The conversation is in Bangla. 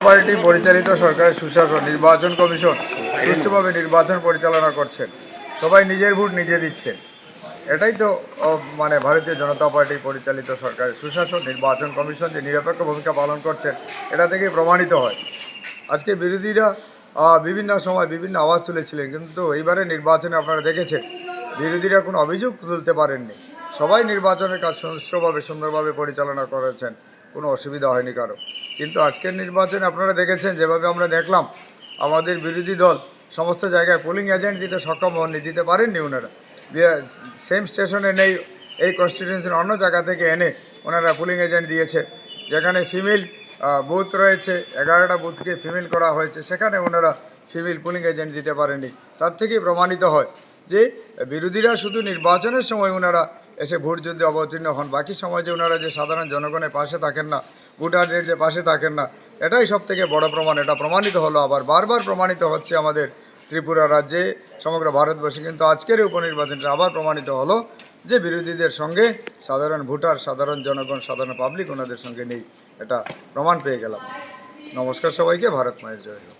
পার্টি পরিচালিত সরকারের সুশাসন নির্বাচন কমিশন সুষ্ঠুভাবে নির্বাচন পরিচালনা করছেন, সবাই নিজের ভোট নিজে দিচ্ছেন। এটাই তো মানে ভারতীয় জনতা পার্টি পরিচালিত সরকারের সুশাসন, নির্বাচন কমিশন যে নিরপেক্ষ ভূমিকা পালন করছেন এটা থেকে প্রমাণিত হয়। আজকে বিরোধীরা বিভিন্ন সময় বিভিন্ন আওয়াজ তুলেছিলেন, কিন্তু এইবারে নির্বাচনে আপনারা দেখেছেন বিরোধীরা কোনো অভিযোগ তুলতে পারেননি। সবাই নির্বাচনের কাজ সুন্দরভাবে পরিচালনা করেছেন, কোনো অসুবিধা হয়নি কারো। কিন্তু আজকের নির্বাচনে আপনারা দেখেছেন যেভাবে আমরা দেখলাম, আমাদের বিরোধী দল সমস্ত জায়গায় পোলিং এজেন্ট দিতে সক্ষম হননি, দিতে পারেননি ওনারা। সেম স্টেশনে নেই, এই কনস্টিটিউয়েন্সির অন্য জায়গা থেকে এনে ওনারা পোলিং এজেন্ট দিয়েছে। যেখানে ফিমেল বুথ রয়েছে, 11টা বুথকে ফিমেল করা হয়েছে, সেখানে ওনারা ফিমেল পোলিং এজেন্ট দিতে পারেনি। তার থেকেই প্রমাণিত হয় যে বিরোধীরা শুধু নির্বাচনের সময় ওনারা এসে ভোট যুদ্ধে অবতীর্ণ হন, বাকি সময় যে ওনারা যে সাধারণ জনগণের পাশে থাকেন না, ভোটারদের যে পাশে থাকেন না, এটাই সব থেকে বড় প্রমাণ। এটা প্রমাণিত হলো, আবার বারবার প্রমাণিত হচ্ছে আমাদের ত্রিপুরা রাজ্যে, সমগ্র ভারতবর্ষে। কিন্তু আজকের উপনির্বাচনটা আবার প্রমাণিত হলো যে বিরোধীদের সঙ্গে সাধারণ ভোটার, সাধারণ জনগণ, সাধারণ পাবলিক ওনাদের সঙ্গে নেই, এটা প্রমাণ পেয়ে গেলাম। নমস্কার সবাইকে, ভারত মায়ের জয় হোক।